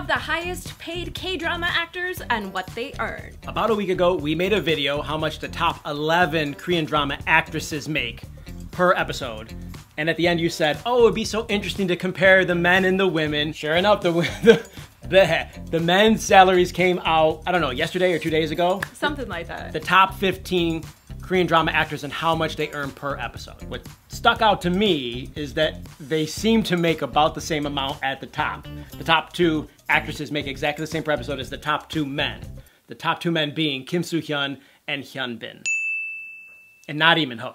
of the highest paid K-drama actors and what they earn. About a week ago, we made a video how much the top 11 Korean drama actresses make per episode. And at the end you said, oh, it'd be so interesting to compare the men and the women. Sure enough, the men's salaries came out, I don't know, yesterday or 2 days ago? Something like that. The top 15 Korean drama actors and how much they earn per episode. What stuck out to me is that they seem to make about the same amount at the top. The top 2 actresses make exactly the same per episode as the top 2 men. The top 2 men being Kim Soo-hyun and Hyun Bin. And not Lee Min-ho.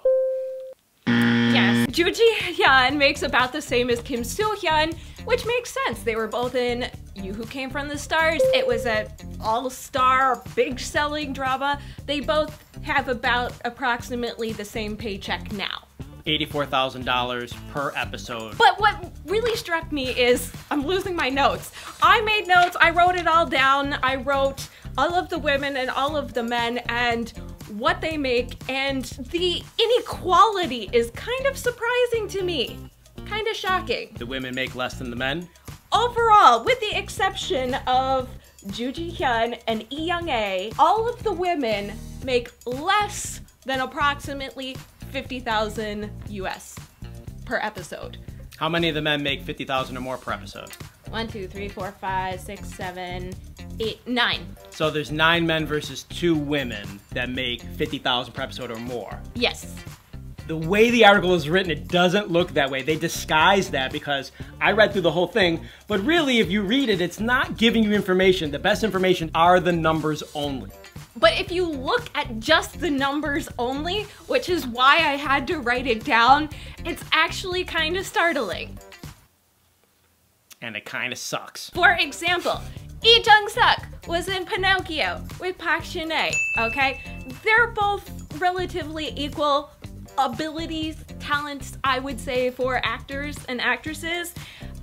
Yes, Joo Ji-hyun makes about the same as Kim Soo-hyun, which makes sense. They were both in You Who Came From the Stars. It was an all-star, big-selling drama. They both have about approximately the same paycheck now. $84,000 per episode. But what really struck me is, I'm losing my notes. I made notes, I wrote it all down. I wrote all of the women and all of the men and what they make, and the inequality is kind of surprising to me. Kind of shocking. The women make less than the men? Overall, with the exception of Joo Ji-hyun and Lee Young-ae, all of the women make less than approximately 50,000 US per episode. How many of the men make 50,000 or more per episode? 1, 2, 3, 4, 5, 6, 7, 8, 9. So there's 9 men versus 2 women that make 50,000 per episode or more. Yes. The way the article is written, it doesn't look that way. They disguise that because I read through the whole thing, but really if you read it, it's not giving you information. The best information are the numbers only. But if you look at just the numbers only, which is why I had to write it down, it's actually kind of startling. And it kind of sucks. For example, Lee Jung-suk was in Pinocchio with Park Shin-hye, okay? They're both relatively equal abilities, talents, I would say, for actors and actresses.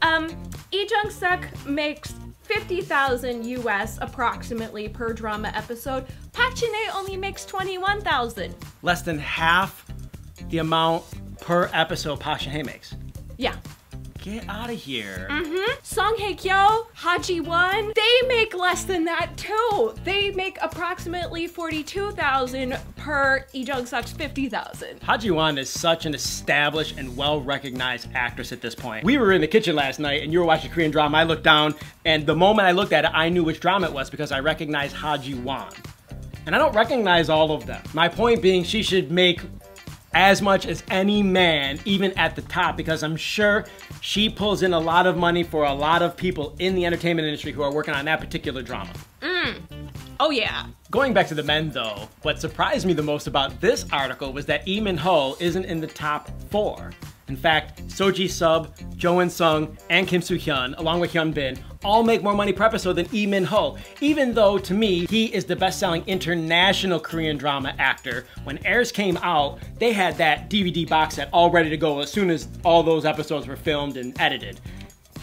Lee Jung-suk makes 50,000 US approximately per drama episode. Park Shin-hye only makes 21,000. Less than half the amount per episode Park Shin-hye makes. Yeah. Get out of here. Song Hye-kyo, Ha Ji-won, they make less than that too. They make approximately 42,000 per Lee Jung-suk's 50,000. Ha Ji-won is such an established and well-recognized actress at this point. We were in the kitchen last night and you were watching Korean drama. I looked down and the moment I looked at it, I knew which drama it was because I recognized Ha Ji-won. And I don't recognize all of them. My point being, she should make as much as any man, even at the top, because I'm sure she pulls in a lot of money for a lot of people in the entertainment industry who are working on that particular drama. Oh yeah. Going back to the men though, what surprised me the most about this article was that Lee Min-ho isn't in the top 4. In fact, So Ji-sub, Jo In-sung, and Kim Soo-hyun, along with Hyun Bin, all make more money per episode than Lee Min-ho, even though, to me, he is the best-selling international Korean drama actor. When Heirs came out, they had that DVD box set all ready to go as soon as all those episodes were filmed and edited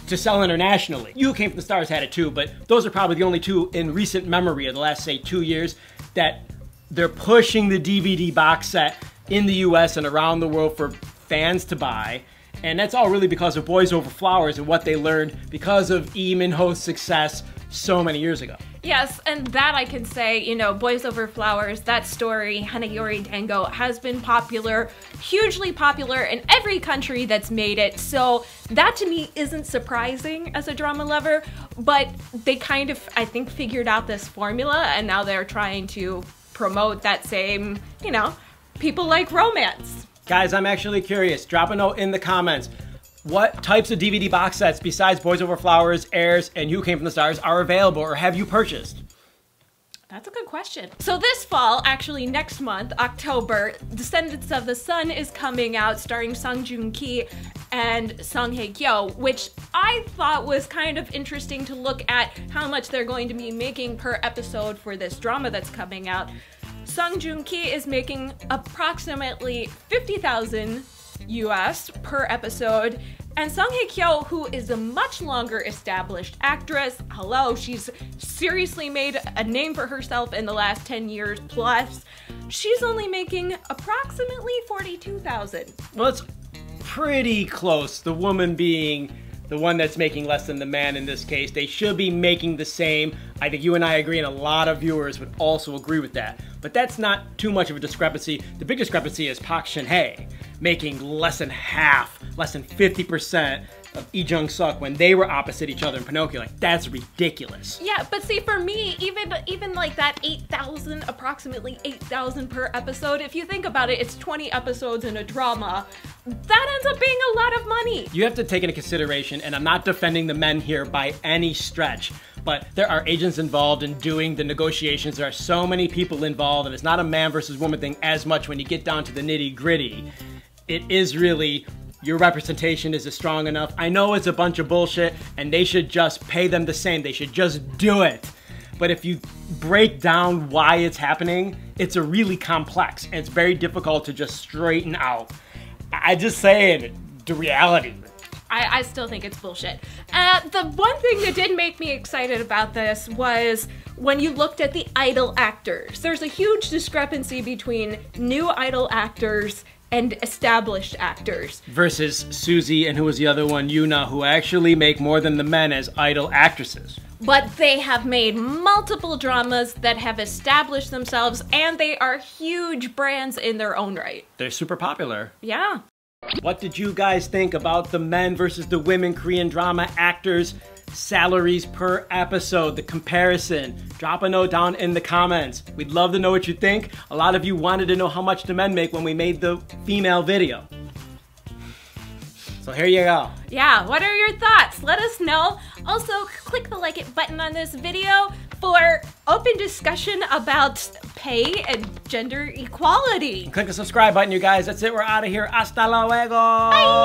to sell internationally. You Who Came From the Stars had it too, but those are probably the only 2 in recent memory of the last, say, 2 years that they're pushing the DVD box set in the US and around the world for fans to buy, and that's all really because of Boys Over Flowers and what they learned because of Lee Min-ho's success so many years ago. Yes, and that I can say, you know, Boys Over Flowers, that story, Hanagori Dango, has been popular, hugely popular in every country that's made it, so that to me isn't surprising as a drama lover, but they kind of, I think, figured out this formula, and now they're trying to promote that same, you know, people like romance. Guys, I'm actually curious. Drop a note in the comments. What types of DVD box sets besides Boys Over Flowers, Heirs, and You Who Came From the Stars are available or have you purchased? That's a good question. So this fall, actually next month, October, Descendants of the Sun is coming out starring Song Joong-ki and Song Hye-kyo, which I thought was kind of interesting to look at how much they're going to be making per episode for this drama that's coming out. Song Joong-ki is making approximately 50,000 US per episode, and Song Hye-kyo, who is a much longer established actress, hello, she's seriously made a name for herself in the last 10 years plus, she's only making approximately 42,000. Well, it's pretty close, the woman being the one that's making less than the man in this case. They should be making the same. I think you and I agree, and a lot of viewers would also agree with that. But that's not too much of a discrepancy. The big discrepancy is Park Shin-hye making less than half, less than 50% of Lee Jung-suk when they were opposite each other in Pinocchio. Like, that's ridiculous. Yeah, but see, for me, even like that 8,000, approximately 8,000 per episode, if you think about it, it's 20 episodes in a drama. That ends up being a lot of money. You have to take into consideration, and I'm not defending the men here by any stretch, but there are agents involved in doing the negotiations. There are so many people involved, and it's not a man versus woman thing as much when you get down to the nitty-gritty. It is really, your representation is strong enough. I know it's a bunch of bullshit, and they should just pay them the same. They should just do it. But if you break down why it's happening, it's a really complex, and it's very difficult to just straighten out. I just say the reality. I still think it's bullshit. The one thing that did make me excited about this was when you looked at the idol actors. There's a huge discrepancy between new idol actors and established actors. Versus Suzy and who was the other one, Yuna, who actually make more than the men as idol actresses. But they have made multiple dramas that have established themselves, and they are huge brands in their own right. They're super popular. Yeah. What did you guys think about the men versus the women Korean drama actors' salaries per episode, the comparison? Drop a note down in the comments. We'd love to know what you think. A lot of you wanted to know how much the men make when we made the female video. So here you go. Yeah, what are your thoughts? Let us know. Also, click the like it button on this video for open discussion about pay and gender equality. Click the subscribe button, you guys. That's it. We're out of here. Hasta luego. Bye.